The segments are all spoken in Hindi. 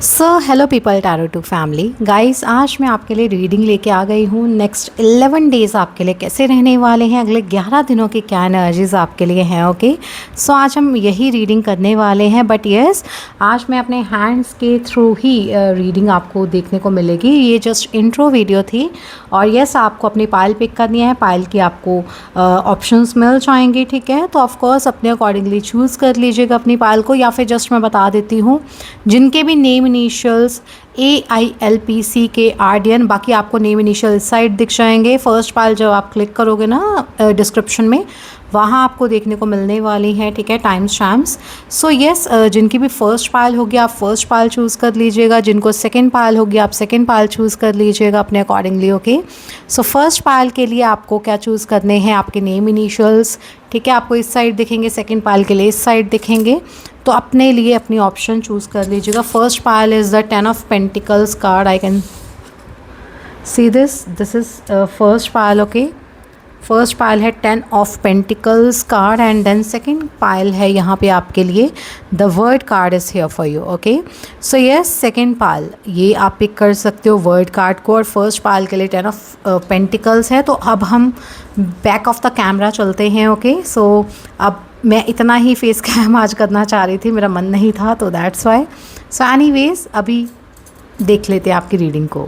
So hello people tarot to family guys, आज मैं आपके लिए रीडिंग लेके आ गई हूँ। नेक्स्ट 11 डेज़ आपके लिए कैसे रहने वाले हैं, अगले 11 दिनों की क्या एनर्जीज आपके लिए हैं। ओके, सो आज हम यही रीडिंग करने वाले हैं। बट यस, आज मैं अपने हैंड्स के थ्रू ही रीडिंग आपको देखने को मिलेगी। ये जस्ट इंट्रो वीडियो थी। और यस, आपको अपनी पाइल पिक करनी है। पाइल की आपको ऑप्शंस मिल जाएंगे, ठीक है। तो ऑफकोर्स अपने अकॉर्डिंगली चूज़ कर लीजिएगा अपनी पाइल को, या फिर जस्ट मैं बता देती हूँ जिनके भी नेम इनिशियल्स AILPC के आर्डियन, बाकी आपको नेम इनिशियल इस साइड दिख जाएंगे। फर्स्ट पाइल जब आप क्लिक करोगे ना डिस्क्रिप्शन में, वहाँ आपको देखने को मिलने वाली है, ठीक है, टाइम स्टैम्प्स। सो यस, जिनकी भी फर्स्ट पाइल होगी आप फर्स्ट पाइल चूज़ कर लीजिएगा, जिनको सेकंड पाइल होगी आप सेकंड पाइल चूज़ कर लीजिएगा अपने accordingly. Okay, so first pile के लिए आपको क्या चूज़ करने हैं, आपके नेम इनिशियल्स, ठीक है, आपको इस साइड दिखेंगे। सेकंड पाइल के लिए इस साइड दिखेंगे। तो अपने लिए अपनी ऑप्शन चूज़ कर लीजिएगा। First pile is the 10 of pentacles card. I can see this is first pile. Okay, first pile है 10 of pentacles card, and then second pile है यहाँ पे आपके लिए the world card is here for you. Okay, so yes, second pile ये आप पिक कर सकते हो वर्ड कार्ड को, और फर्स्ट पाइल के लिए 10 ऑफ पेंटिकल्स है। तो अब हम बैक ऑफ द कैमरा चलते हैं। ओके, सो अब मैं इतना ही फेस कैम आज करना चाह रही थी, मेरा मन नहीं था, तो दैट्स वाई। सो एनीवेज, अभी देख लेते हैं आपकी रीडिंग को।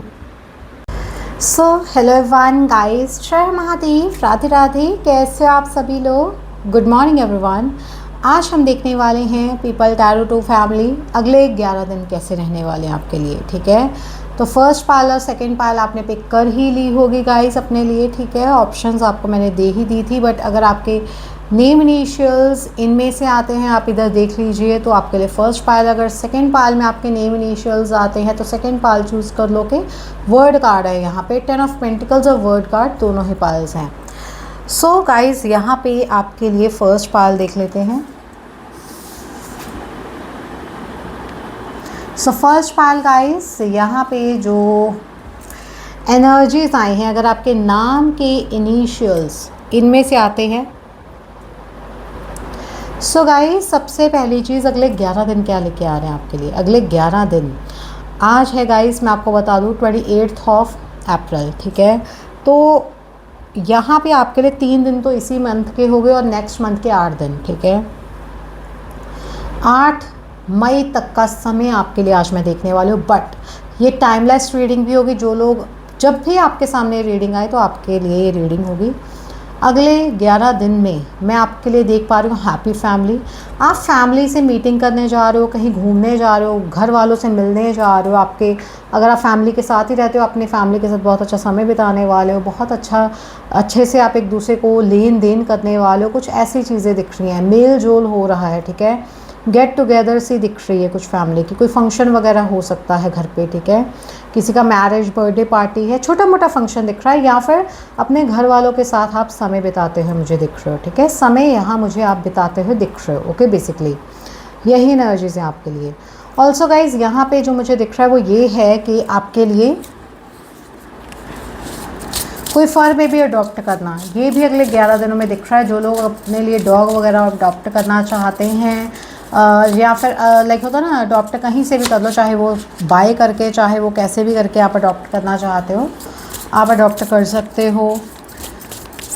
सो हेलो एवरीवन गाइस, जय महादेव, राधे राधे। कैसे हो आप सभी लोग? Good morning everyone. आज हम देखने वाले हैं पीपल टैरो टू फैमिली अगले 11 दिन कैसे रहने वाले हैं आपके लिए, ठीक है। तो फर्स्ट पाइल और सेकंड पाइल आपने पिक कर ही ली होगी गाइस अपने लिए, ठीक है। ऑप्शंस आपको मैंने दे ही दी थी, बट अगर आपके नेम इनिशियल्स इनमें से आते हैं, आप इधर देख लीजिए, तो आपके लिए फर्स्ट पाइल। अगर सेकंड पाइल में आपके नेम इनिशियल्स आते हैं तो सेकंड पाइल चूज़ कर लो के वर्ड कार्ड है यहाँ पे। 10 ऑफ पेंटिकल्स और वर्ड कार्ड दोनों ही पाइल्स हैं। सो गाइस, यहाँ पे आपके लिए फर्स्ट पाइल देख लेते हैं। सो फर्स्ट पाइल गाइस, यहाँ पे जो एनर्जीज आई हैं, अगर आपके नाम के इनिशियल्स इनमें से आते हैं, सो गाइस सबसे पहली चीज़, अगले 11 दिन क्या लेके आ रहे हैं आपके लिए। अगले 11 दिन आज है गाइस, मैं आपको बता दूँ 28 ऑफ अप्रैल, ठीक है। तो यहाँ पे आपके लिए 3 दिन तो इसी मंथ के हो गए, और नेक्स्ट मंथ के 8 दिन, ठीक है। 8 मई तक का समय आपके लिए आज मैं देखने वाली हूँ। बट ये टाइमलेस रीडिंग भी होगी। जो लोग जब भी आपके सामने रीडिंग आए तो आपके लिए ये रीडिंग होगी। अगले 11 दिन में मैं आपके लिए देख पा रही हूँ हैप्पी फैमिली। आप फैमिली से मीटिंग करने जा रहे हो, कहीं घूमने जा रहे हो, घर वालों से मिलने जा रहे हो। आपके अगर आप फैमिली के साथ ही रहते हो, अपनी फैमिली के साथ बहुत अच्छा समय बिताने वाले हो, बहुत अच्छे से आप एक दूसरे को लेन देन करने वाले हो। कुछ ऐसी चीज़ें दिख रही हैं, मेल जोल हो रहा है, ठीक है। गेट टुगेदर सी दिख रही है कुछ फैमिली की, कोई फंक्शन वगैरह हो सकता है घर पे, ठीक है। किसी का मैरिज, बर्थडे पार्टी है, छोटा मोटा फंक्शन दिख रहा है, या फिर अपने घर वालों के साथ आप समय बिताते हुए मुझे दिख रहे हो, ठीक है। समय यहाँ मुझे आप बिताते हुए दिख रहे हो। ओके, बेसिकली यही एनर्जीज हैं आपके लिए। ऑल्सो गाइज, यहाँ पे जो मुझे दिख रहा है वो ये है कि आपके लिए कोई फर बेबी अडॉप्ट करना, ये भी अगले 11 दिनों में दिख रहा है। जो लोग अपने लिए डॉग वगैरह अडॉप्ट करना चाहते हैं, या फिर लाइक होता ना, अडॉप्ट कहीं से भी कर लो, चाहे वो बाय करके, चाहे वो कैसे भी करके आप अडॉप्ट करना चाहते हो, आप अडॉप्ट कर सकते हो।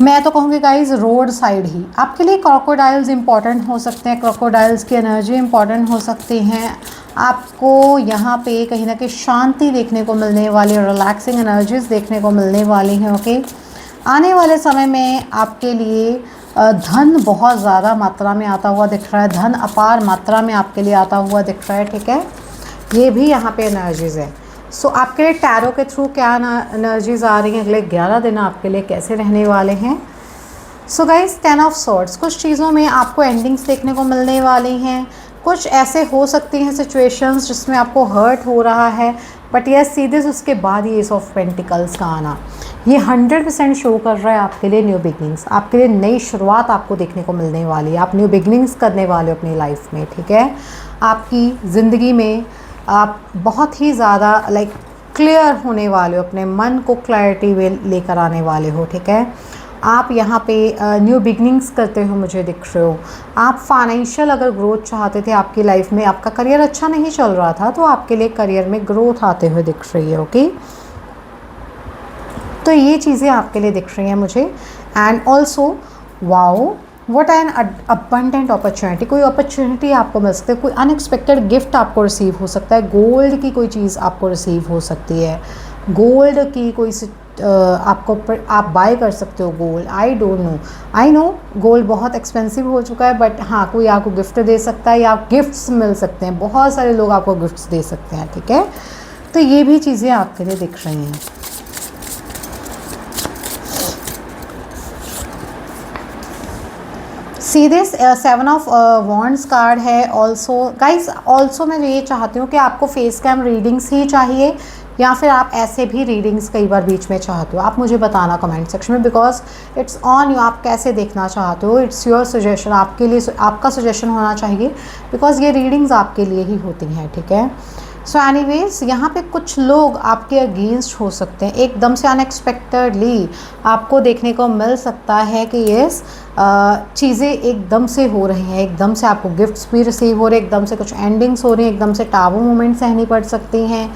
मैं तो कहूँगी गाइज, रोड साइड ही आपके लिए क्रोकोडाइल्स इंपॉर्टेंट हो सकते हैं। क्रोकोडाइल्स की एनर्जी इंपॉर्टेंट हो सकती हैं। आपको यहाँ पे कहीं ना कहीं शांति देखने को मिलने वाली, रिलैक्सिंग एनर्जीज देखने को मिलने वाली हैं। ओके, आने वाले समय में आपके लिए धन बहुत ज़्यादा मात्रा में आता हुआ दिख रहा है। धन अपार मात्रा में आपके लिए आता हुआ दिख रहा है, ठीक है। ये भी यहाँ पे एनर्जीज़ है। सो आपके लिए टैरो के थ्रू क्या एनर्जीज़ आ रही हैं, अगले 11 दिन आपके लिए कैसे रहने वाले हैं। सो गाइस, 10 ऑफ सॉर्ड्स, कुछ चीज़ों में आपको एंडिंग्स देखने को मिलने वाली हैं। कुछ ऐसे हो सकती हैं सिचुएशंस जिसमें आपको हर्ट हो रहा है, बट यह सीधे उसके बाद ये एस ऑफ पेंटिकल्स का आना, ये 100% शो कर रहा है आपके लिए न्यू बिगनिंग्स। आपके लिए नई शुरुआत आपको देखने को मिलने वाली है। आप न्यू बिगनिंग्स करने वाले हो अपनी लाइफ में, ठीक है। आपकी ज़िंदगी में आप बहुत ही ज़्यादा क्लियर होने वाले हो, अपने मन को क्लैरिटी में लेकर आने वाले हो, ठीक है। आप यहाँ पे न्यू बिगनिंग्स करते हो मुझे दिख रहे हो। आप फाइनेंशियल अगर ग्रोथ चाहते थे आपकी लाइफ में, आपका करियर अच्छा नहीं चल रहा था, तो आपके लिए करियर में ग्रोथ आते हुए दिख रही है। ओके, तो ये चीज़ें आपके लिए दिख रही हैं मुझे। And also wow, what an abundant opportunity, कोई अपॉर्चुनिटी आपको मिल सकती है, कोई अनएक्सपेक्टेड गिफ्ट आपको रिसीव हो सकता है, गोल्ड की कोई चीज़ आपको रिसीव हो सकती है, गोल्ड की कोई आप बाय कर सकते हो gold. I don't know, I know gold बहुत एक्सपेंसिव हो चुका है, बट हाँ कोई आपको गिफ्ट दे सकता है या गिफ्ट्स मिल सकते हैं, बहुत सारे लोग आपको गिफ्ट्स दे सकते हैं। ठीक है, तो ये भी चीज़ें आपके लिए दिख रही हैं। सीधे 7 ऑफ वॉन्ड्स कार्ड है। ऑल्सो गाइज, ऑल्सो मैं ये चाहती हूँ कि आपको फेस कैम रीडिंग्स ही चाहिए या फिर आप ऐसे भी रीडिंग्स कई बार बीच में चाहते हो, आप मुझे बताना कमेंट सेक्शन में, बिकॉज इट्स ऑन यू, आप कैसे देखना चाहते हो, इट्स योर सजेशन, आपके लिए आपका सजेशन होना चाहिए, बिकॉज ये रीडिंग्स आपके लिए ही होती हैं। ठीक है, सो एनीवेज यहाँ पे कुछ लोग आपके अगेंस्ट हो सकते हैं, एकदम से अनएक्सपेक्टेडली आपको देखने को मिल सकता है कि यस चीज़ें एकदम से हो रही हैं, एकदम से आपको गिफ्ट्स भी रिसीव हो रहे हैं, एकदम से कुछ एंडिंग्स हो रही हैं, एकदम से टाबू मोमेंट सहनी पड़ सकती हैं,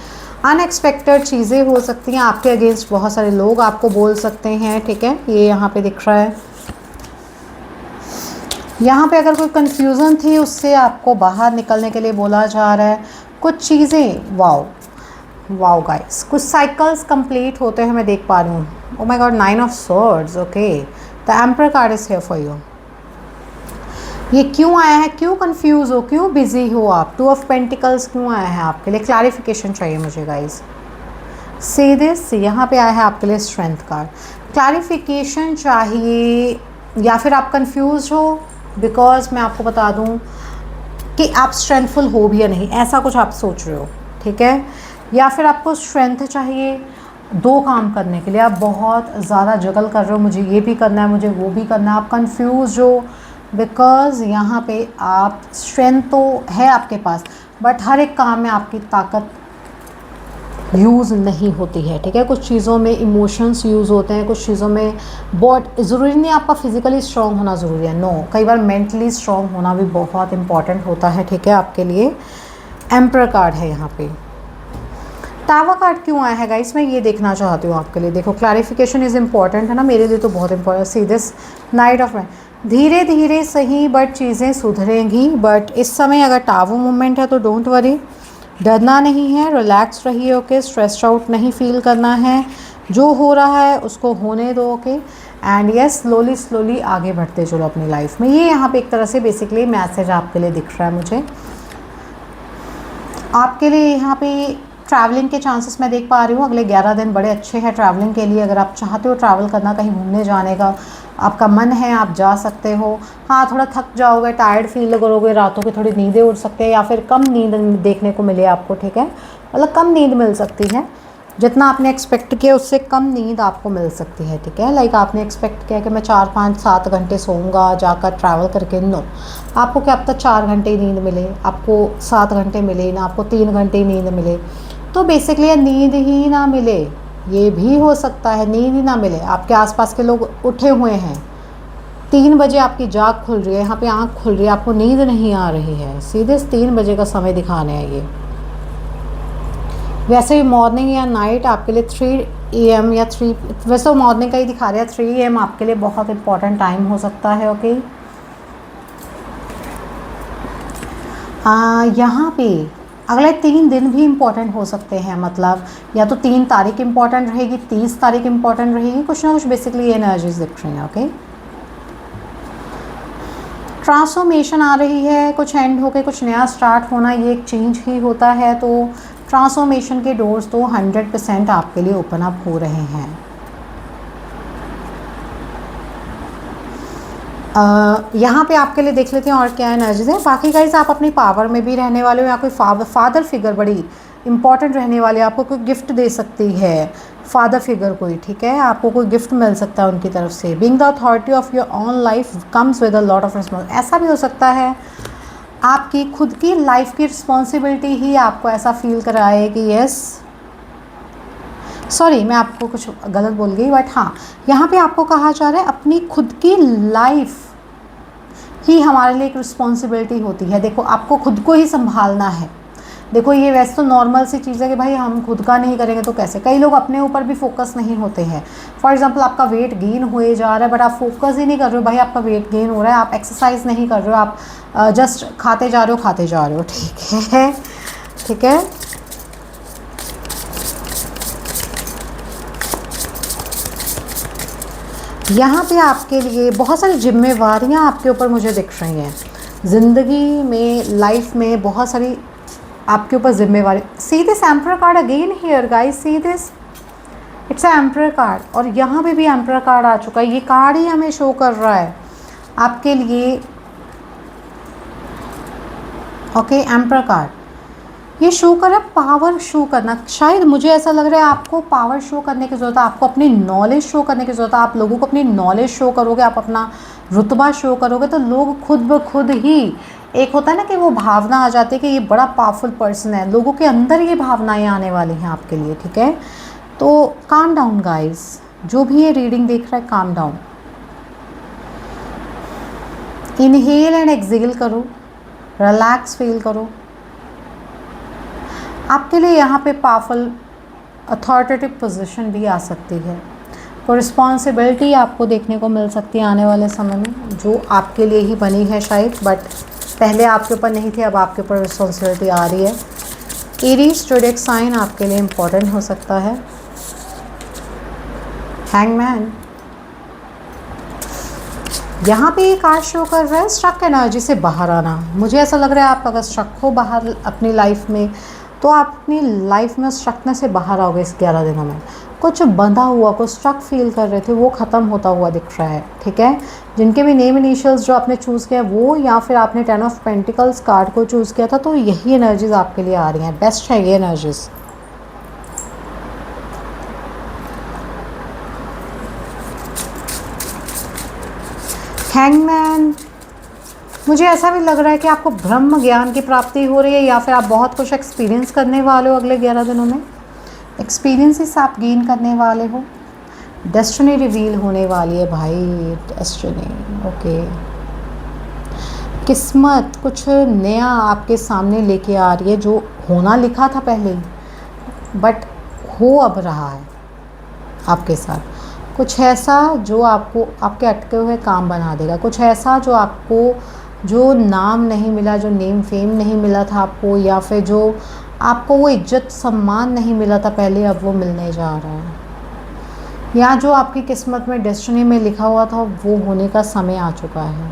अनएक्सपेक्टेड चीज़ें हो सकती हैं, आपके अगेंस्ट बहुत सारे लोग आपको बोल सकते हैं। ठीक है, ये यहाँ पे दिख रहा है। यहाँ पे अगर कोई कन्फ्यूज़न थी उससे आपको बाहर निकलने के लिए बोला जा रहा है, कुछ चीज़ें वाओ वाओ गाइस, कुछ साइकिल्स कंप्लीट होते हुए मैं देख पा रही हूँ। Oh my God, 9 of swords. Okay, the emperor card is here for you. ये क्यों आया है, क्यों कंफ्यूज हो, क्यों बिजी हो आप, 2 ऑफ पेंटिकल्स क्यों आया है आपके लिए, क्लैरिफिकेशन चाहिए मुझे गाइस। सी दिस, यहाँ पे आया है आपके लिए स्ट्रेंथ कार्ड, क्लैरिफिकेशन चाहिए या फिर आप कंफ्यूज हो, बिकॉज मैं आपको बता दूँ कि आप स्ट्रेंथफुल हो भी या नहीं, ऐसा कुछ आप सोच रहे हो। ठीक है, या फिर आपको स्ट्रेंथ चाहिए 2 काम करने के लिए, आप बहुत ज़्यादा जगल कर रहे हो, मुझे ये भी करना है, मुझे वो भी करना है, आप कंफ्यूज हो, बिकॉज़ यहाँ पे आप स्ट्रेंथ तो है आपके पास, बट हर एक काम में आपकी ताकत यूज़ नहीं होती है। ठीक है, कुछ चीज़ों में इमोशंस यूज़ होते हैं, कुछ चीज़ों में बहुत ज़रूरी नहीं आपका फिज़िकली स्ट्रॉन्ग होना ज़रूरी है, नो, कई बार मेंटली स्ट्रॉन्ग होना भी बहुत इंपॉर्टेंट होता है। ठीक है, आपके लिए एम्परर कार्ड है यहाँ पे। टावर कार्ड क्यों आया है गाइस, मैं ये देखना चाहती हूँ आपके लिए। देखो, क्लैरिफिकेशन इज़ इम्पॉर्टेंट है ना, मेरे लिए तो बहुत important. See this night of man, धीरे धीरे सही बट चीज़ें सुधरेंगी, बट इस समय अगर टावू मूवमेंट है तो डोंट वरी, डरना नहीं है, रिलैक्स रहिए। ओके, स्ट्रेस्ड आउट नहीं फील करना है, जो हो रहा है उसको होने दो। Okay, and yes, slowly slowly आगे बढ़ते चलो अपनी लाइफ में। ये यहाँ पे एक तरह से बेसिकली मैसेज आपके लिए दिख रहा है मुझे। आपके लिए यहाँ पे ट्रैवलिंग के चांसेस मैं देख पा रही हूँ, अगले 11 दिन बड़े अच्छे हैं ट्रैवलिंग के लिए। अगर आप चाहते हो ट्रैवल करना, कहीं घूमने जाने का आपका मन है, आप जा सकते हो। हाँ, थोड़ा थक जाओगे, टायर्ड फील करोगे, रातों की थोड़ी नींदें उड़ सकते हैं या फिर कम नींद देखने को मिले आपको। ठीक है, मतलब कम नींद मिल सकती है, जितना आपने एक्सपेक्ट किया उससे कम नींद आपको मिल सकती है। ठीक है, लाइक आपने एक्सपेक्ट किया कि मैं 4, 5, 7 घंटे सोऊंगा जाकर ट्रैवल करके, नो, आपको क्या अब तक 4 घंटे ही नींद मिले, आपको 7 घंटे मिले ना, आपको 3 घंटे ही नींद मिले, तो बेसिकली नींद ही ना मिले, ये भी हो सकता है नींद ही ना मिले। आपके आसपास के लोग उठे हुए हैं, 3 बजे आपकी जाग खुल रही है, यहाँ पे आँख खुल रही है, आपको नींद नहीं आ रही है, सीधे 3 बजे का समय दिखाने हैं ये। वैसे भी मॉर्निंग या नाइट आपके लिए 3 AM या 3, वैसे तो मॉर्निंग का ही दिखा रहा है, 3 AM आपके लिए बहुत इंपॉर्टेंट टाइम हो सकता है। ओके, यहाँ पे अगले 3 दिन भी इम्पॉर्टेंट हो सकते हैं, मतलब या तो 3 तारीख इम्पॉर्टेंट रहेगी, 30 तारीख इम्पॉर्टेंट रहेगी, कुछ ना कुछ बेसिकली एनर्जीज दिख रही हैं। ओके, ट्रांसफॉर्मेशन आ रही है, कुछ एंड होके कुछ नया स्टार्ट होना, ये एक चेंज ही होता है, तो ट्रांसफॉर्मेशन के डोर्स तो 100% आपके लिए ओपन अप हो रहे हैं। यहाँ पे आपके लिए देख लेते हैं और क्या एनर्जीज है। बाकी गाइस, आप अपनी पावर में भी रहने वाले हो या कोई फादर फिगर बड़ी इंपॉर्टेंट रहने वाली है, आपको कोई गिफ्ट दे सकती है फादर फिगर कोई। ठीक है, आपको कोई गिफ्ट मिल सकता है उनकी तरफ से। Being the authority of your own life comes with a lot of responsibility, ऐसा भी हो सकता है आपकी खुद की लाइफ की रिस्पॉन्सिबिलिटी ही आपको ऐसा फील कराए कि यस, सॉरी, मैं आपको कुछ गलत बोल गई, बट हाँ, यहाँ पे आपको कहा जा रहा है अपनी खुद की लाइफ ही हमारे लिए एक रिस्पॉन्सिबिलिटी होती है। देखो, आपको खुद को ही संभालना है। देखो, ये वैसे तो नॉर्मल सी चीज़ है कि भाई हम खुद का नहीं करेंगे तो कैसे। कई लोग अपने ऊपर भी फोकस नहीं होते हैं। फॉर एग्जांपल, आपका वेट गेन हुए जा रहा है बट आप फोकस ही नहीं कर रहे हो, भाई आपका वेट गेन हो रहा है, आप एक्सरसाइज नहीं कर रहे हो, आप जस्ट खाते जा रहे हो खाते जा रहे हो, ठीक है, ठीक है। यहाँ पे आपके लिए बहुत सारी जिम्मेवारियाँ आपके ऊपर मुझे दिख रही हैं। ज़िंदगी में, लाइफ में बहुत सारी आपके ऊपर जिम्मेवारी। See this emperor card again here guys, see this, it's a emperor card, और यहाँ पे भी एम्परर कार्ड आ चुका है। ये कार्ड ही हमें शो कर रहा है आपके लिए, ओके, एम्परर कार्ड ये शो कर रहा है पावर शो करना। शायद मुझे ऐसा लग रहा है आपको पावर शो करने की ज़रूरत है, आपको अपनी नॉलेज शो करने की ज़रूरत है। आप लोगों को अपनी नॉलेज शो करोगे, आप अपना रुतबा शो करोगे तो लोग खुद ब खुद ही, एक होता है ना कि वो भावना आ जाती है कि ये बड़ा पावरफुल पर्सन है, लोगों के अंदर ये भावनाएं आने वाली हैं आपके लिए, ठीक है। तो काम डाउन गाइस, जो भी ये रीडिंग देख रहा है, calm down, inhale and exhale करो, रिलैक्स फील करो। आपके लिए यहाँ पे पावरफुल अथॉरिटेटिव पोजीशन भी आ सकती है, कोई रिस्पॉन्सिबिलिटी आपको देखने को मिल सकती है आने वाले समय में, जो आपके लिए ही बनी है शायद, बट पहले आपके ऊपर नहीं थी, अब आपके ऊपर रिस्पॉन्सिबिलिटी आ रही है। एरीज ज़ोडिएक साइन आपके लिए इम्पोर्टेंट हो सकता है। हैंगमैन, यहाँ पे एक कार्ड शो कर रहा है स्ट्रक एनर्जी से बाहर आना। मुझे ऐसा लग रहा है आप अगर स्ट्रक हो बाहर अपनी लाइफ में, तो आप अपनी लाइफ में स्ट्रकनेस से बाहर आओगे इस 11 दिनों में। कुछ बंधा हुआ, कुछ स्ट्रक फील कर रहे थे, वो ख़त्म होता हुआ दिख रहा है, ठीक है। जिनके भी नेम इनिशियल्स जो आपने चूज़ किया वो, या फिर आपने 10 ऑफ पेंटिकल्स कार्ड को चूज़ किया था, तो यही एनर्जीज आपके लिए आ रही हैं। बेस्ट है ये एनर्जीज। हैंगमैन, मुझे ऐसा भी लग रहा है कि आपको ब्रह्म ज्ञान की प्राप्ति हो रही है, या फिर आप बहुत कुछ एक्सपीरियंस करने वाले हो अगले 11 दिनों में। एक्सपीरियंसेस आप गेन करने वाले हो। डेस्टिनी रिवील होने वाली है भाई, डेस्टिनी, ओके। किस्मत कुछ नया आपके सामने लेके आ रही है, जो होना लिखा था पहले ही, बट हो अब रहा है आपके साथ। कुछ ऐसा जो आपको आपके अटके हुए काम बना देगा, कुछ ऐसा जो आपको, जो नाम नहीं मिला, जो नेम फेम नहीं मिला था आपको, या फिर जो आपको वो इज्जत सम्मान नहीं मिला था पहले, अब वो मिलने जा रहा है। या जो आपकी किस्मत में, डेस्टिनी में लिखा हुआ था, वो होने का समय आ चुका है।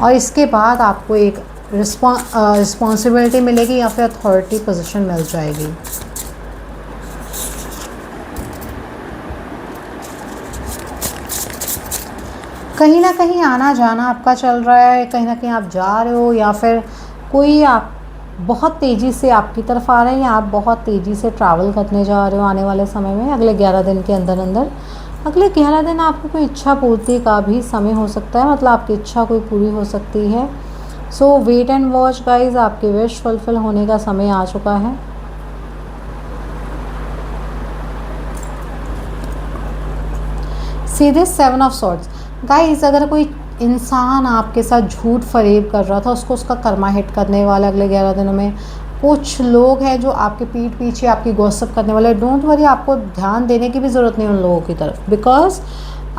और इसके बाद आपको एक रिस्पॉन्सिबिलिटी मिलेगी, या फिर अथॉरिटी पोजीशन मिल जाएगी। कहीं ना कहीं आना जाना आपका चल रहा है, कहीं ना कहीं आप जा रहे हो, या फिर कोई आप बहुत तेज़ी से आपकी तरफ आ रहे हैं, या आप बहुत तेज़ी से ट्रैवल करने जा रहे हो आने वाले समय में, अगले 11 दिन के अंदर अंदर। अगले 11 दिन आपको कोई इच्छा पूर्ति का भी समय हो सकता है, मतलब आपकी इच्छा कोई पूरी हो सकती है। सो वेट एंड वॉच गाइज, आपके विश फुलफिल होने का समय आ चुका है। सीधे 7 ऑफ सॉर्ड्स गाइज, अगर कोई इंसान आपके साथ झूठ फरेब कर रहा था, उसको उसका कर्मा हिट करने वाला अगले 11 दिनों में। कुछ लोग हैं जो आपके पीठ पीछे आपकी गॉसिप करने वाले। डोंट वरी, आपको ध्यान देने की भी ज़रूरत नहीं उन लोगों की तरफ, बिकॉज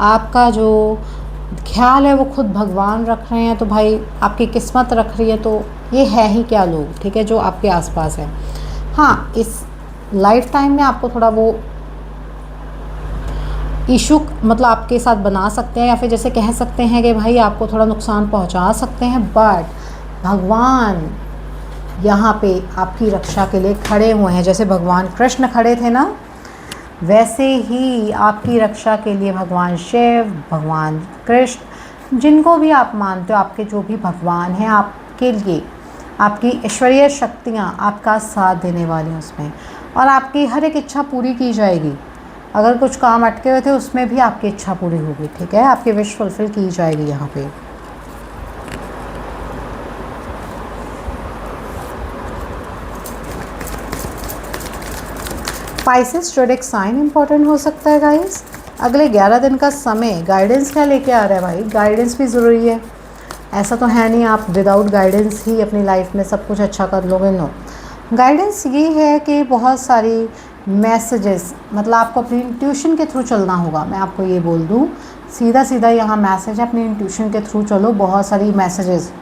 आपका जो ख्याल है वो खुद भगवान रख रहे हैं, तो भाई आपकी किस्मत रख रही है, तो ये है ही क्या लोग, ठीक है, जो आपके आसपास है। हाँ, इस लाइफ टाइम में आपको थोड़ा वो इशू मतलब आपके साथ बना सकते हैं, या फिर जैसे कह सकते हैं कि भाई आपको थोड़ा नुकसान पहुंचा सकते हैं, बट भगवान यहाँ पे आपकी रक्षा के लिए खड़े हुए हैं। जैसे भगवान कृष्ण खड़े थे ना, वैसे ही आपकी रक्षा के लिए भगवान शिव, भगवान कृष्ण, जिनको भी आप मानते हो, आपके जो भी भगवान हैं, आपके लिए आपकी ईश्वरीय शक्तियाँ आपका साथ देने वाली हैं उसमें, और आपकी हर एक इच्छा पूरी की जाएगी। अगर कुछ काम अटके हुए थे उसमें भी आपकी इच्छा पूरी होगी, ठीक है, आपकी विश फुलफिल की जाएगी यहाँ पे। स्पाइसेस जोडिक साइन इंपॉर्टेंट हो सकता है गाइस। अगले 11 दिन का समय गाइडेंस क्या लेके आ रहा है भाई, गाइडेंस भी ज़रूरी है। ऐसा तो है नहीं आप विदाउट गाइडेंस ही अपनी लाइफ में सब कुछ अच्छा कर लोगे, नो। गाइडेंस ये है कि बहुत सारी मैसेजेस, मतलब आपको अपनी इंट्यूशन के थ्रू चलना होगा। मैं आपको ये बोल दूँ, सीधा सीधा यहाँ मैसेज है, अपनी इंट्यूशन के थ्रू चलो। बहुत सारी मैसेजेस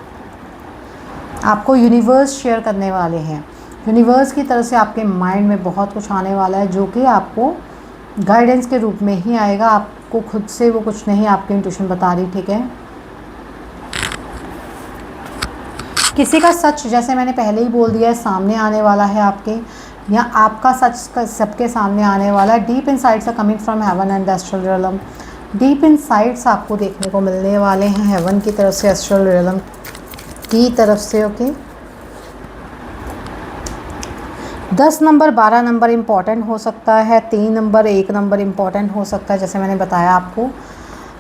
आपको यूनिवर्स शेयर करने वाले हैं। यूनिवर्स की तरफ से आपके माइंड में बहुत कुछ आने वाला है, जो कि आपको गाइडेंस के रूप में ही आएगा। आपको खुद से वो कुछ नहीं, आपकी इंट्यूशन बता रही, ठीक है। किसी का सच, जैसे मैंने पहले ही बोल दिया है, सामने आने वाला है आपके, या आपका सच सबके सामने आने वाला है। Deep insights are coming from heaven and the astral realm. Deep insights आपको देखने को मिलने वाले हैं हेवन की तरफ से, एस्ट्रल रियलम की तरफ से, ओके। 10 नंबर 12 नंबर इम्पॉर्टेंट हो सकता है, 3 नंबर 1 नंबर इम्पॉर्टेंट हो सकता है, जैसे मैंने बताया आपको।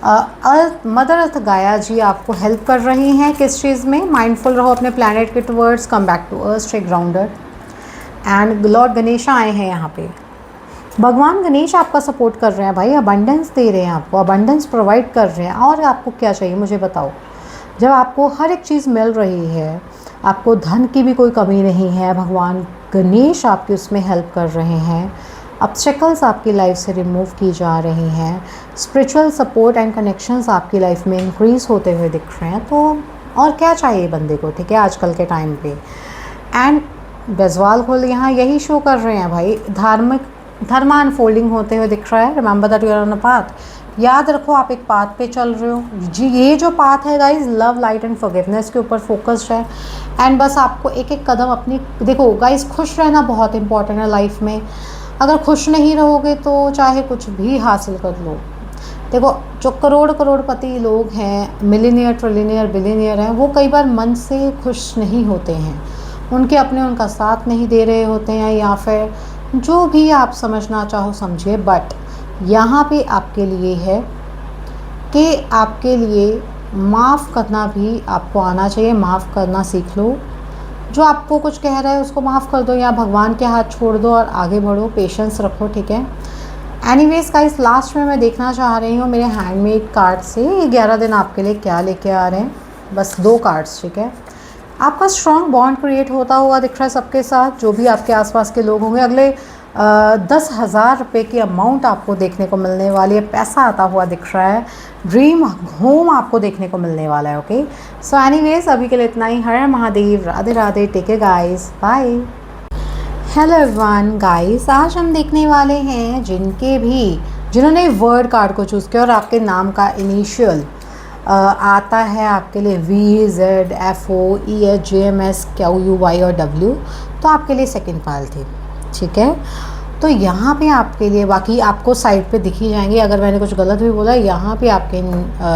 अर्थ, मदर अर्थ गाया जी आपको हेल्प कर रही हैं किस चीज़ में, माइंडफुल रहो अपने प्लैनेट के towards, come back to earth, stay grounded. And lord Ganesh आए हैं यहाँ पे। भगवान गणेश आपका सपोर्ट कर रहे हैं भाई, अबंडेंस दे रहे हैं आपको, अबंडेंस प्रोवाइड कर रहे हैं। और आपको क्या चाहिए मुझे बताओ। जब आपको हर एक चीज़ मिल रही है, आपको धन की भी कोई कमी नहीं है, भगवान गणेश आपकी उसमें हेल्प कर रहे हैं। ऑब्स्टेकल्स आपकी लाइफ से रिमूव की जा रही हैं। स्पिरिचुअल सपोर्ट एंड कनेक्शंस आपकी लाइफ में इंक्रीज़ होते हुए दिख रहे हैं। तो और क्या चाहिए बंदे को, ठीक है, आजकल के टाइम पे। एंड गजवाल खोल यहाँ यही शो कर रहे हैं भाई, धर्म अनफोल्डिंग होते हुए दिख रहा है। Remember that you are on a path. याद रखो आप एक पाथ पे चल रहे हो जी। ये जो पाथ है guys, love, light and forgiveness के ऊपर फोकस्ड है। एंड बस आपको एक एक कदम अपनी, देखो गाइज, खुश रहना बहुत इंपॉर्टेंट है लाइफ में। अगर खुश नहीं रहोगे तो चाहे कुछ भी हासिल कर लो। देखो जो करोड़पति लोग हैं, मिलीनियर, ट्रिलियनियर, बिलियनियर हैं, वो कई बार मन से खुश नहीं होते हैं। उनके अपने उनका साथ नहीं दे रहे होते हैं, या फिर जो भी आप समझना चाहो समझिए। बट यहाँ पे आपके लिए है कि आपके लिए माफ़ करना भी आपको आना चाहिए। माफ़ करना सीख लो। जो आपको कुछ कह रहा है उसको माफ़ कर दो, या भगवान के हाथ छोड़ दो और आगे बढ़ो, पेशेंस रखो, ठीक है। एनीवेज गाइस, लास्ट में मैं देखना चाह रही हूँ मेरे हैंडमेड कार्ड से ये 11 दिन आपके लिए क्या लेके आ रहे हैं। बस 2 कार्ड्स, ठीक है। आपका स्ट्रॉन्ग बॉन्ड क्रिएट होता हुआ दिख रहा है सबके साथ, जो भी आपके आसपास के लोग होंगे। अगले 10,000 रुपये की अमाउंट आपको देखने को मिलने वाली है, पैसा आता हुआ दिख रहा है। ड्रीम होम आपको देखने को मिलने वाला है, ओके। सो एनीवेज अभी के लिए इतना ही। Har Mahadev, Radhe Radhe, take care guys, bye. Hello everyone guys, आज हम देखने वाले हैं जिन्होंने वर्ड कार्ड को चूज़ किया और आपके नाम का इनिशियल आता है आपके लिए VZFOEHJMSQUY और W, तो आपके लिए सेकंड पायल थी, ठीक है। तो यहाँ पे आपके लिए, बाकी आपको साइड पे दिख ही जाएंगे। अगर मैंने कुछ गलत भी बोला, यहाँ पे आपके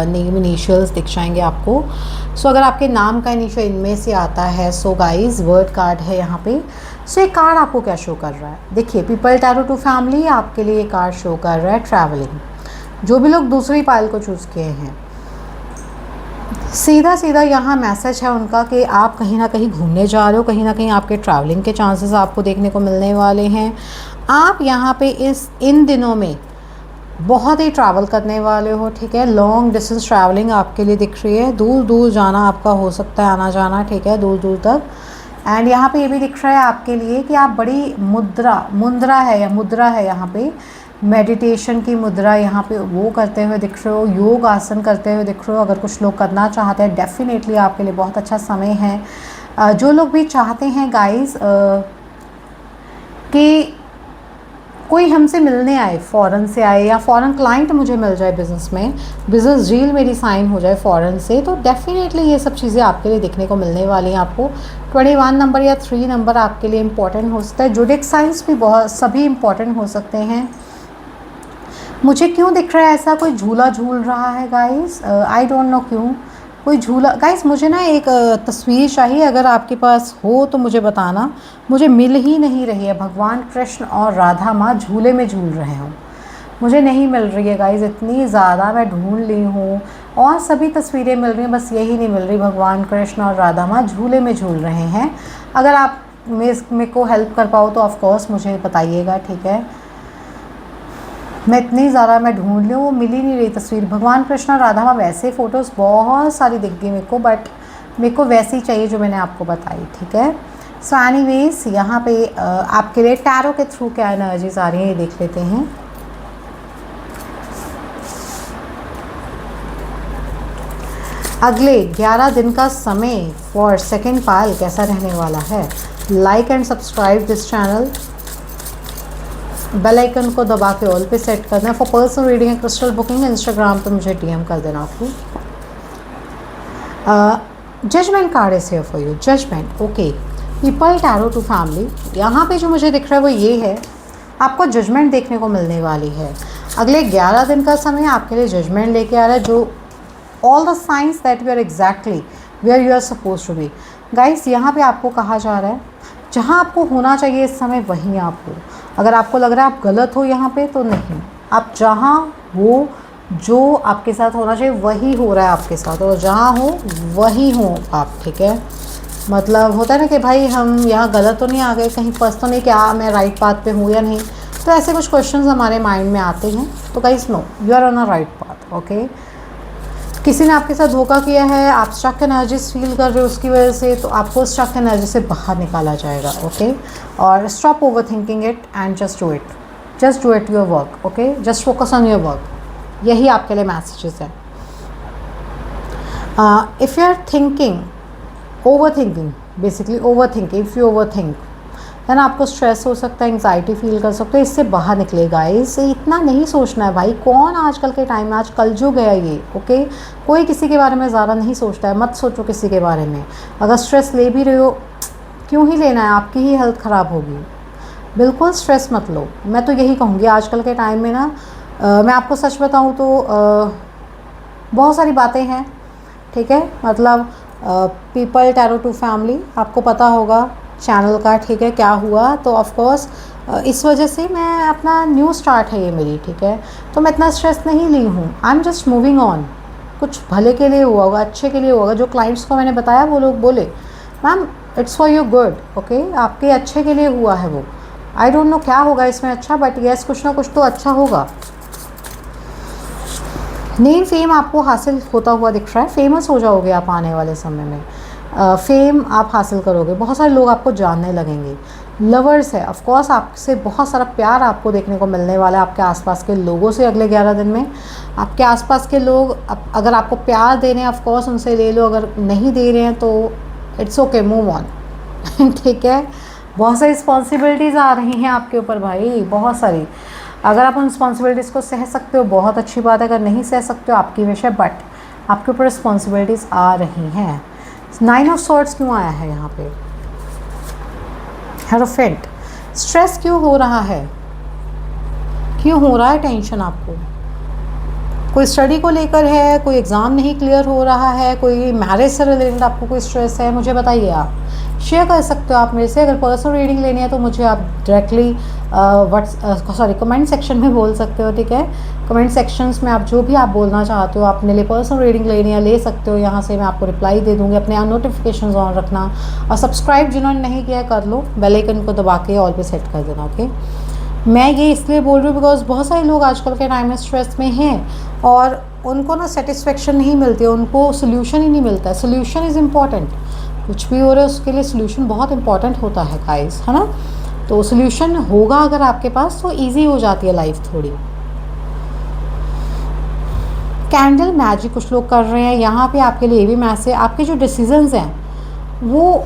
नेम इनिशियल्स दिख जाएंगे आपको। सो अगर आपके नाम का इनिशियल इनमें से आता है, सो गाइस वर्ड कार्ड है यहाँ पे। सो ये कार्ड आपको क्या शो कर रहा है, देखिए, पीपल टैरो टू फैमिली आपके लिए ये कार्ड शो कर रहा है ट्रैवलिंग। जो भी लोग दूसरी पायल को चूज़ किए हैं, सीधा सीधा यहाँ मैसेज है उनका कि आप कहीं ना कहीं घूमने जा रहे हो, कहीं ना कहीं आपके ट्रैवलिंग के चांसेस आपको देखने को मिलने वाले हैं। आप यहाँ पे इन दिनों में बहुत ही ट्रैवल करने वाले हो, ठीक है। लॉन्ग डिस्टेंस ट्रैवलिंग आपके लिए दिख रही है, दूर दूर जाना आपका हो सकता है, आना जाना, ठीक है, दूर दूर तक। एंड यहाँ पे ये भी दिख रहा है आपके लिए कि आप बड़ी मुद्रा है यहाँ पे, मेडिटेशन की मुद्रा यहाँ पे वो करते हुए दिख रहे हो, योग आसन करते हुए दिख रहे हो। अगर कुछ लोग करना चाहते हैं, डेफिनेटली आपके लिए बहुत अच्छा समय है। जो लोग भी चाहते हैं गाइस कि कोई हमसे मिलने आए, फ़ॉरेन से आए, या फ़ॉरेन क्लाइंट मुझे मिल जाए, बिज़नेस डील मेरी साइन हो जाए फ़ॉरेन से, तो डेफ़िनेटली ये सब चीज़ें आपके लिए देखने को मिलने वाली हैं। आपको 21 नंबर या 3 नंबर आपके लिए इम्पॉर्टेंट हो सकता है। ज़ोडिएक साइंस भी बहुत सभी इम्पॉर्टेंट हो सकते हैं। मुझे क्यों दिख रहा है ऐसा, कोई झूला झूल रहा है गाइस, आई डोंट नो क्यों कोई झूला। गाइस मुझे ना एक तस्वीर चाहिए, अगर आपके पास हो तो मुझे बताना, मुझे मिल ही नहीं रही है। भगवान कृष्ण और राधा माँ झूले में झूल रहे हो, मुझे नहीं मिल रही है गाइस। इतनी ज़्यादा मैं ढूंढ ली हूँ और सभी तस्वीरें मिल रही हैं, बस यही नहीं मिल रही, भगवान कृष्ण और राधा माँ झूले में झूल रहे हैं। अगर आप मेरे को हेल्प कर पाओ तो ऑफकोर्स मुझे बताइएगा, ठीक है। मैं इतनी ज़्यादा मैं ढूंढ लूँ, वो मिल ही नहीं रही तस्वीर। भगवान कृष्ण राधा माँ वैसे फ़ोटोज़ बहुत सारी दिख गई मेरे को, बट मेरे को वैसी चाहिए जो मैंने आपको बताई, ठीक है। सो एनीवेज यहाँ पे आपके लिए टैरो के थ्रू क्या एनर्जीज आ रही हैं ये देख लेते हैं। अगले 11 दिन का समय फॉर सेकेंड पायल कैसा रहने वाला है। Like and subscribe this channel, bell icon को दबा के ऑल पे सेट करना है। For personal reading and crystal booking Instagram पे मुझे डीएम कर देना आपको। Judgment card is here for you, judgment, okay. People tarot to family, यहाँ पे जो मुझे दिख रहा है वो ये है, आपको जजमेंट देखने को मिलने वाली है। अगले 11 दिन का समय आपके लिए जजमेंट लेके आ रहा है, जो all the signs that we are exactly where you are suppose to be. Guys यहाँ पे आपको कहा जा रहा है जहाँ आपको होना चाहिए इस समय वहीं आप हो। अगर आपको लग रहा है आप गलत हो यहाँ पे, तो नहीं, आप जहाँ हो, जो आपके साथ होना चाहिए वही हो रहा है आपके साथ, और जहाँ हो वही हो आप, ठीक है। मतलब होता है ना कि भाई हम यहाँ गलत तो नहीं आ गए, कहीं फंस तो नहीं, क्या मैं राइट पाथ पे हूँ या नहीं। तो ऐसे कुछ क्वेश्चंस हमारे माइंड में आते हैं। तो guys know, you are on a right path, okay. किसी ने आपके साथ धोखा किया है, आप स्टक एनर्जीज फील कर रहे हो उसकी वजह से, तो आपको स्टक एनर्जी से बाहर निकाला जाएगा, ओके। और stop over thinking it and just do it, just do it your work, okay. Just focus on your work, यही आपके लिए मैसेजेस हैं। If you are thinking, over thinking, basically over thinking, if you over think, है ना, आपको स्ट्रेस हो सकता है, एंग्जाइटी फील कर सकते हो, इससे बाहर निकलेगा। इससे इतना नहीं सोचना है भाई, कौन आजकल के टाइम में, आज कल जो गया ये, ओके। कोई किसी के बारे में ज़्यादा नहीं सोचता है, मत सोचो किसी के बारे में। अगर स्ट्रेस ले भी रहे हो, क्यों ही लेना है, आपकी ही हेल्थ ख़राब होगी। बिल्कुल स्ट्रेस मत लो, मैं तो यही कहूँगी। आजकल के टाइम में ना मैं आपको सच बताऊँ तो बहुत सारी बातें हैं, ठीक है। मतलब पीपल टैरो टू फैमिली, आपको पता होगा चैनल का, ठीक है, क्या हुआ। तो ऑफ कोर्स इस वजह से मैं अपना न्यू स्टार्ट है ये मेरी, ठीक है। तो मैं इतना स्ट्रेस नहीं ली हूँ, I am just moving on. कुछ भले के लिए हुआ होगा, अच्छे के लिए होगा। जो क्लाइंट्स को मैंने बताया वो लोग बोले ma'am it's for your good, okay, आपके अच्छे के लिए हुआ है वो। आई डोंट नो क्या होगा इसमें अच्छा, बट येस कुछ ना कुछ तो अच्छा होगा। नेम फेम आपको हासिल होता हुआ दिख रहा है, फेमस हो जाओगे आप आने वाले समय में। फेम आप हासिल करोगे, बहुत सारे लोग आपको जानने लगेंगे। लवर्स है, ऑफ कोर्स आपसे बहुत सारा प्यार आपको देखने को मिलने वाला है आपके आसपास के लोगों से। अगले 11 दिन में आपके आसपास के लोग अगर आपको प्यार दे रहे हैं, ऑफ कोर्स उनसे ले लो, अगर नहीं दे रहे हैं तो इट्स ओके, मूव ऑन ठीक है। बहुत सारी रिस्पॉन्सिबिलिटीज़ आ रही हैं आपके ऊपर भाई, बहुत सारी। अगर आप उन रिस्पॉन्सिबिलिटीज़ को सह सकते हो बहुत अच्छी बात है, अगर नहीं सह सकते हो आपकी विषय, बट आपके ऊपर रिस्पॉन्सिबिलिटीज़ आ रही हैं। 9 ऑफ सॉर्ड्स क्यों आया है यहाँ पे, हेरोफेंट। स्ट्रेस क्यों हो रहा है, क्यों हो रहा है टेंशन आपको? कोई स्टडी को लेकर है, कोई एग्ज़ाम नहीं क्लियर हो रहा है, कोई मैरिज से रिलेटेड आपको कोई स्ट्रेस है, मुझे बताइए। आप शेयर कर सकते हो आप मेरे से। अगर पर्सनल रीडिंग लेनी है तो मुझे आप डायरेक्टली कमेंट सेक्शन में बोल सकते हो, ठीक है। कमेंट सेक्शंस में आप जो भी आप बोलना चाहते हो, अपने लिए पर्सनल रीडिंग लेनी है ले सकते हो, यहाँ से मैं आपको रिप्लाई दे दूँगी। अपने यहाँ नोटिफिकेशन ऑन रखना, और सब्सक्राइब जिन्होंने नहीं किया है कर लो, बेल आइकन को दबा के ऑल पे सेट कर देना, ओके। मैं ये इसलिए बोल रही हूँ बिकॉज बहुत सारे लोग आजकल के टाइम में स्ट्रेस में हैं और उनको ना सेटिस्फेक्शन नहीं मिलती है, उनको सोल्यूशन ही नहीं मिलता है। सोल्यूशन इज़ इम्पॉर्टेंट, कुछ भी हो रहा है उसके लिए सोल्यूशन बहुत इंपॉर्टेंट होता है गाइस, है ना। तो सोल्यूशन होगा अगर आपके पास तो ईजी हो जाती है लाइफ थोड़ी। कैंडल मैजिक कुछ लोग कर रहे हैं यहाँ पे, आपके लिए भी मैसेज। आपके जो डिसीजंस हैं वो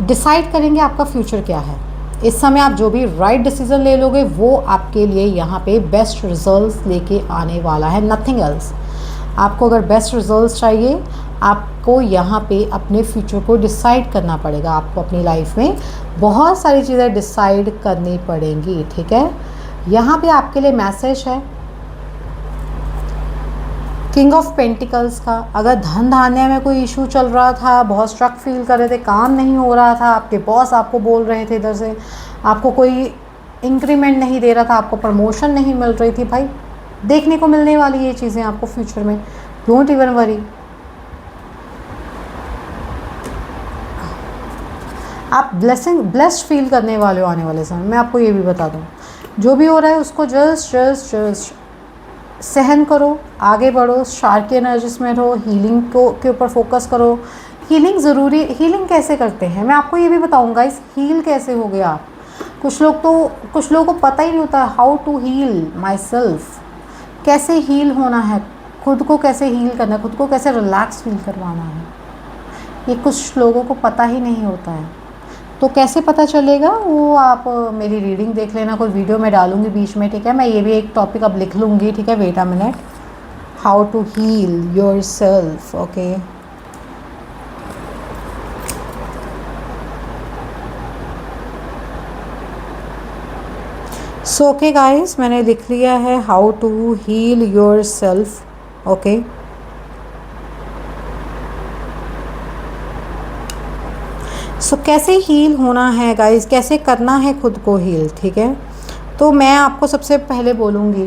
डिसाइड करेंगे आपका फ्यूचर क्या है। इस समय आप जो भी राइट डिसीजन ले लोगे वो आपके लिए यहाँ पे बेस्ट रिजल्ट्स लेके आने वाला है, नथिंग एल्स। आपको अगर बेस्ट रिजल्ट्स चाहिए, आपको यहाँ पे अपने फ्यूचर को डिसाइड करना पड़ेगा। आपको अपनी लाइफ में बहुत सारी चीज़ें डिसाइड करनी पड़ेंगी, ठीक है। यहाँ पे आपके लिए मैसेज है किंग ऑफ पेंटिकल्स का। अगर धन धान्य में कोई इशू चल रहा था, बहुत स्ट्रक फील कर रहे थे, काम नहीं हो रहा था, आपके बॉस आपको बोल रहे थे इधर से, आपको कोई इंक्रीमेंट नहीं दे रहा था, आपको प्रमोशन नहीं मिल रही थी, भाई देखने को मिलने वाली ये चीज़ें आपको फ्यूचर में। डोंट इवन वरी, आप ब्लेस्ड फील करने वाले हो आने वाले समय में। मैं आपको ये भी बता दूँ, जो भी हो रहा है उसको जस्ट सहन करो, आगे बढ़ो, शार्क की एनर्जीज में रहो, हीलिंग को के ऊपर फोकस करो। हीलिंग ज़रूरी, हीलिंग कैसे करते हैं मैं आपको ये भी बताऊंगा। इस हील कैसे हो गया आप, कुछ लोगों को पता ही नहीं होता how to heal myself, कैसे हील होना है, खुद को कैसे हील करना है, खुद को कैसे रिलैक्स फील करवाना है, ये कुछ लोगों को पता ही नहीं होता है। तो कैसे पता चलेगा वो आप मेरी रीडिंग देख लेना, कोई वीडियो मैं डालूंगी बीच में, ठीक है। मैं ये भी एक टॉपिक अब लिख लूँगी, ठीक है। Wait a minute, how to heal yourself, okay. So okay guys, मैंने लिख लिया है how to heal yourself, okay. So कैसे हील होना है गाइस, कैसे करना है खुद को हील, ठीक है। तो मैं आपको सबसे पहले बोलूँगी,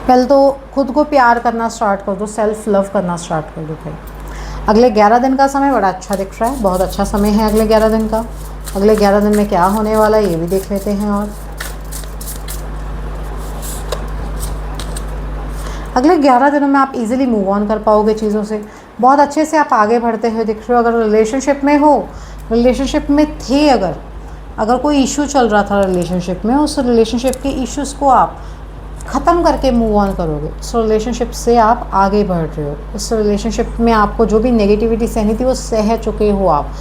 पहले तो खुद को प्यार करना स्टार्ट कर दो, सेल्फ लव करना स्टार्ट कर दो भाई। अगले 11 दिन का समय बड़ा अच्छा दिख रहा है, बहुत अच्छा समय है अगले 11 दिन का। अगले 11 दिन में क्या होने वाला है ये भी देख लेते हैं। और अगले 11 दिनों में आप इजीली मूव ऑन कर पाओगे चीज़ों से, बहुत अच्छे से आप आगे बढ़ते हुए दिख रहे हो। अगर रिलेशनशिप में हो, रिलेशनशिप में थे, अगर कोई इशू चल रहा था रिलेशनशिप में, उस रिलेशनशिप के इश्यूज़ को आप ख़त्म करके मूव ऑन करोगे। उस रिलेशनशिप से आप आगे बढ़ रहे हो, उस रिलेशनशिप में आपको जो भी नेगेटिविटी सहनी थी वो सह चुके हो आप।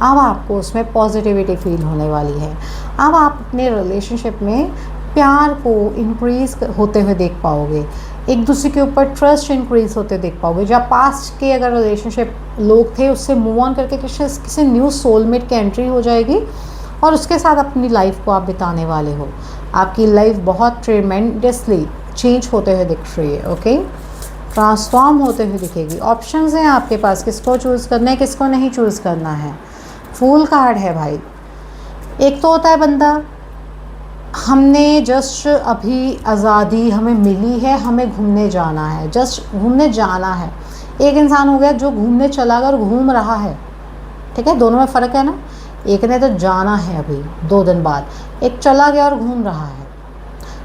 अब आपको उसमें पॉजिटिविटी फील होने वाली है। अब आप अपने रिलेशनशिप में प्यार को इंक्रीज़ होते हुए देख पाओगे, एक दूसरे के ऊपर ट्रस्ट इंक्रीज़ होते देख पाओगे। जब पास्ट के अगर रिलेशनशिप लोग थे उससे मूव ऑन करके किसी न्यू सोलमेट की एंट्री हो जाएगी और उसके साथ अपनी लाइफ को आप बिताने वाले हो। आपकी लाइफ बहुत ट्रेमेंडसली चेंज होते हुए दिख रही है, ओके, ट्रांसफॉर्म होते हुए दिखेगी। ऑप्शंस हैं आपके पास, किसको चूज़ करना है, किसको नहीं चूज़ करना है। फूल कार्ड है भाई। एक तो होता है बंदा, हमने जस्ट अभी आज़ादी हमें मिली है, हमें घूमने जाना है, जस्ट घूमने जाना है। एक इंसान हो गया जो घूमने चला गया और घूम रहा है, ठीक है, दोनों में फ़र्क है ना। एक ने तो जाना है अभी 2 दिन बाद, एक चला गया और घूम रहा है।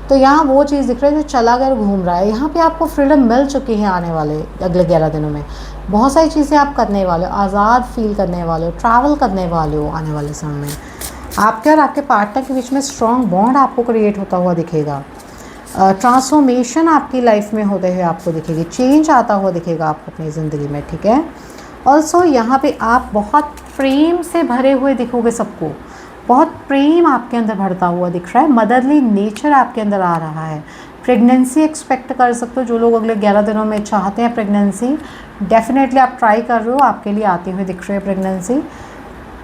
तो यहाँ वो चीज़ दिख रही है जो चला गया और घूम रहा है। यहाँ पे आपको फ्रीडम मिल चुकी है आने वाले अगले 11 दिनों में। बहुत सारी चीज़ें आप करने वाले हो, आज़ाद फील करने वाले हो, ट्रैवल करने वाले हो आने वाले समय में। आपके और आपके पार्टनर के बीच में स्ट्रॉन्ग बॉन्ड आपको क्रिएट होता हुआ दिखेगा। ट्रांसफॉर्मेशन आपकी लाइफ में होते हुए आपको दिखेगी, चेंज आता हुआ दिखेगा आपको अपनी ज़िंदगी में, ठीक है। ऑल्सो यहाँ पे आप बहुत प्रेम से भरे हुए दिखोगे सबको, बहुत प्रेम आपके अंदर भरता हुआ दिख रहा है। मदरली नेचर आपके अंदर आ रहा है। प्रेगनेंसी एक्सपेक्ट कर सकते हो, जो लोग अगले 11 दिनों में चाहते हैं प्रेगनेंसी, डेफिनेटली आप ट्राई कर रहे हो, आपके लिए आती हुई दिख रही है प्रेगनेंसी।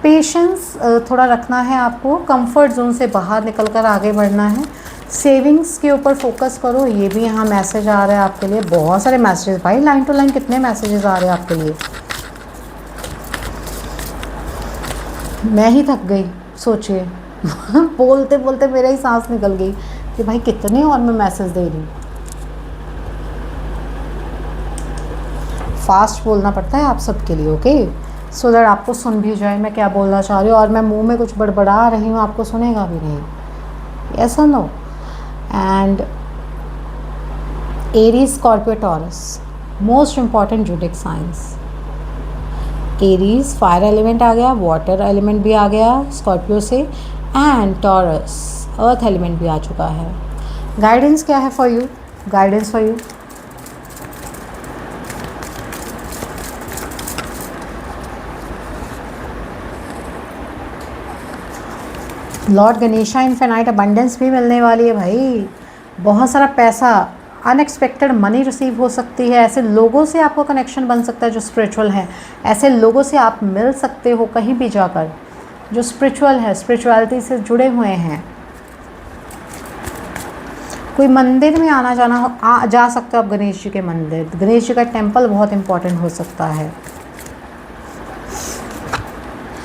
पेशेंस थोड़ा रखना है आपको, कंफर्ट जोन से बाहर निकल कर आगे बढ़ना है। सेविंग्स के ऊपर फोकस करो, ये भी यहाँ मैसेज आ रहा है आपके लिए। बहुत सारे मैसेजेस भाई, लाइन टू लाइन कितने मैसेजेस आ रहे हैं आपके लिए, मैं ही थक गई सोचिए बोलते बोलते मेरा ही सांस निकल गई कि भाई कितने और मैं मैसेज दे रही हूँ। फास्ट बोलना पड़ता है आप सबके लिए, ओके, सो दैट आपको सुन भी जाए मैं क्या बोलना चाह रही हूँ। और मैं मुंह में कुछ बड़बड़ा रही हूँ, आपको सुनेगा भी नहीं, ऐसा no. And Aries, Scorpio, Taurus, most important zodiac signs. Aries fire element आ गया, वाटर एलिमेंट भी आ गया स्कॉर्पियो से, एंड टॉरस अर्थ एलिमेंट भी आ चुका है। गाइडेंस क्या है for you, guidance for you, Lord Ganesha infinite abundance भी मिलने वाली है भाई। बहुत सारा पैसा, अनएक्सपेक्टेड मनी रिसीव हो सकती है। ऐसे लोगों से आपको कनेक्शन बन सकता है जो स्पिरिचुअल है। ऐसे लोगों से आप मिल सकते हो कहीं भी जाकर जो स्पिरिचुअल है, स्पिरिचुअलिटी से जुड़े हुए हैं। कोई मंदिर में आना जाना हो, जा सकते हो आप गणेश जी के मंदिर। गणेश जी का टेम्पल बहुत इम्पोर्टेंट हो सकता है।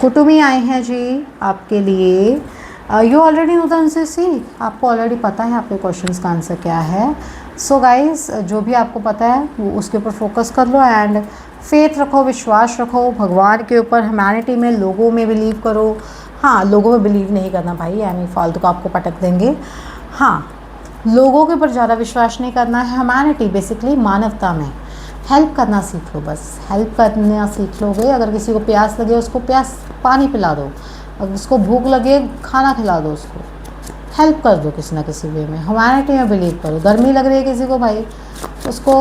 कुटुंबी आए हैं जी आपके लिए। You already know the answer, see आपको ऑलरेडी पता है आपके क्वेश्चंस का आंसर क्या है। सो गाइस, जो भी आपको पता है वो उसके ऊपर फोकस कर लो एंड फेथ रखो, विश्वास रखो भगवान के ऊपर, ह्यूमैनिटी में, लोगों में बिलीव करो। हाँ, लोगों पे बिलीव नहीं करना भाई, यानी फालतू का आपको पटक देंगे। हाँ, लोगों के ऊपर ज़्यादा विश्वास नहीं करना है। ह्यूमैनिटी बेसिकली मानवता में हेल्प करना सीख लो, बस हेल्प करना सीख लोगे। अगर किसी को प्यास लगे उसको पानी पिला दो, अगर उसको भूख लगे खाना खिला दो, उसको हेल्प कर दो किसी ना किसी वे में। ह्यूमैनिटी में बिलीव करो। गर्मी लग रही है किसी को भाई, उसको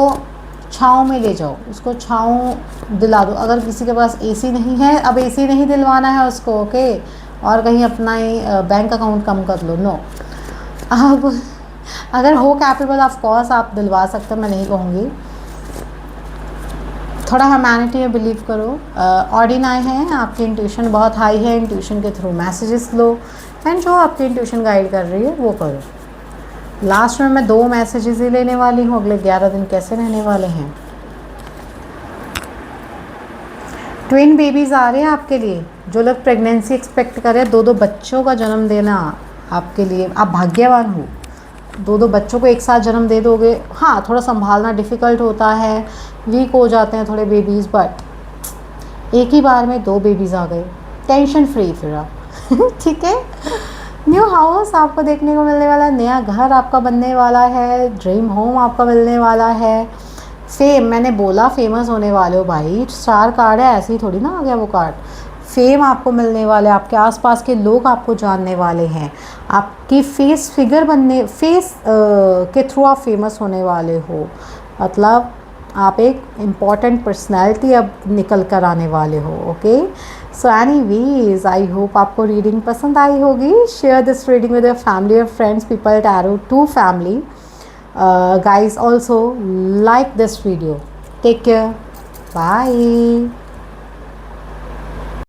छाँव में ले जाओ, उसको छाँव दिला दो। अगर किसी के पास एसी नहीं है, अब एसी नहीं दिलवाना है उसको, ओके, और कहीं अपना ही बैंक अकाउंट कम कर लो, नो। अब अगर हो कैपेबल ऑफ कोर्स आप दिलवा सकते हो, मैं नहीं कहूँगी। थोड़ा ह्यूमैनिटी में बिलीव करो। ऑडिन आए हैं, आपकी इंट्यूशन बहुत हाई है, इंट्यूशन के थ्रू मैसेजेस लो एंड जो आपकी इंट्यूशन गाइड कर रही है वो करो। लास्ट में मैं 2 मैसेजेस ही लेने वाली हूँ, अगले 11 दिन कैसे रहने वाले हैं। ट्विन बेबीज़ आ रहे हैं आपके लिए। जो लोग प्रेगनेंसी एक्सपेक्ट कर रहे हैं, 2 बच्चों का जन्म देना आपके लिए, आप भाग्यवान हो। 2 बच्चों को एक साथ जन्म दे दोगे। हाँ, थोड़ा संभालना डिफ़िकल्ट होता है, वीक हो जाते हैं थोड़े बेबीज़, बट एक ही बार में 2 बेबीज़ आ गए, टेंशन फ्री फिर आप ठीक है। न्यू हाउस आपको देखने को मिलने वाला है, नया घर आपका बनने वाला है, ड्रीम होम आपका मिलने वाला है। फेम, मैंने बोला फेमस होने वाले हो भाई, स्टार कार्ड है, ऐसे ही थोड़ी ना आ गया वो कार्ड। फेम आपको मिलने वाला है, आपके आसपास के लोग आपको जानने वाले हैं, आपकी फेस फिगर बनने, फेस के थ्रू आप फेमस होने वाले हो। मतलब आप एक इम्पॉर्टेंट पर्सनैलिटी अब निकल कर आने वाले हो, okay. So anyways, I hope आपको रीडिंग पसंद आई होगी। Share this reading with your family और friends, people tarot to family. Guys, also like this video. Take care. Bye.